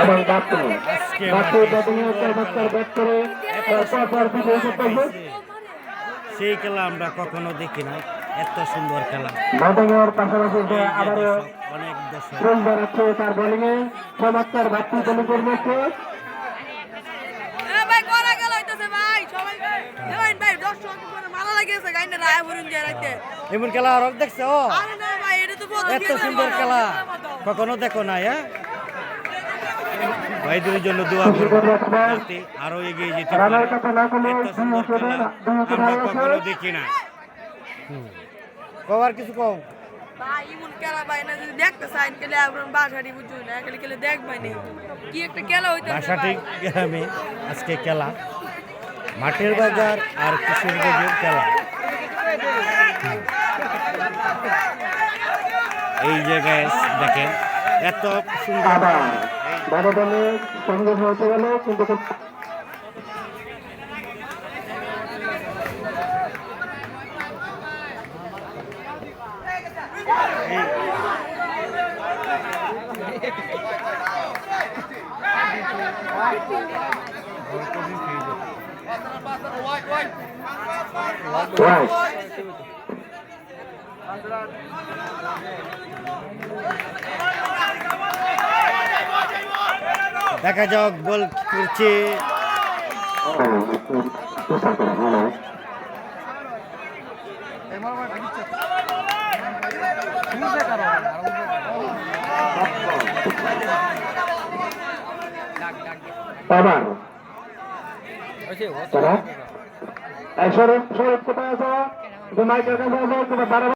এবং বাথরুম আজকে বাথরুম মাঠে ব্যাটিং এর চমৎকার ব্যাট করে পর বিজয় করতেছে। সেই খেলা আমরা কখনো দেখি না, এত সুন্দর খেলা। ব্যাটিং এর পাশাপাশি সে এই যে আবারও দর্শক, অনেক দর্শক। রুল বাড়াচ্ছে তার বোলিং এ চমৎকার বাড়তি বোলিং করছে। এমন খেলা আর দেখছো? এত সুন্দর খেলা কখনো দেখো না। ভাইদের জন্য দোয়া করবো যাতে আরো এগিয়ে যেতে পারে। রানার কথা না করলে এত সুন্দর খেলা আমরা কখনো দেখি না। কবার কিছু কম ভাই ইমন খেলা ভাই না যদি দেখতে চান খেলে আপনার বাসাটি বুঝুন না খেলে খেলে দেখবাই না কি একটা খেলা হইতো বাসাটি গ্রামে আজকে খেলা, মাঠের বাজার আর কিশোরগঞ্জের খেলা। এই জায়গায় দেখেন এত সুন্দর বড় দলের সংগ্রহ হতে গেল কিন্তু দেখা যাক বল করছে। শরীফ কোথায় আছো? মাইকের কাছে আছো?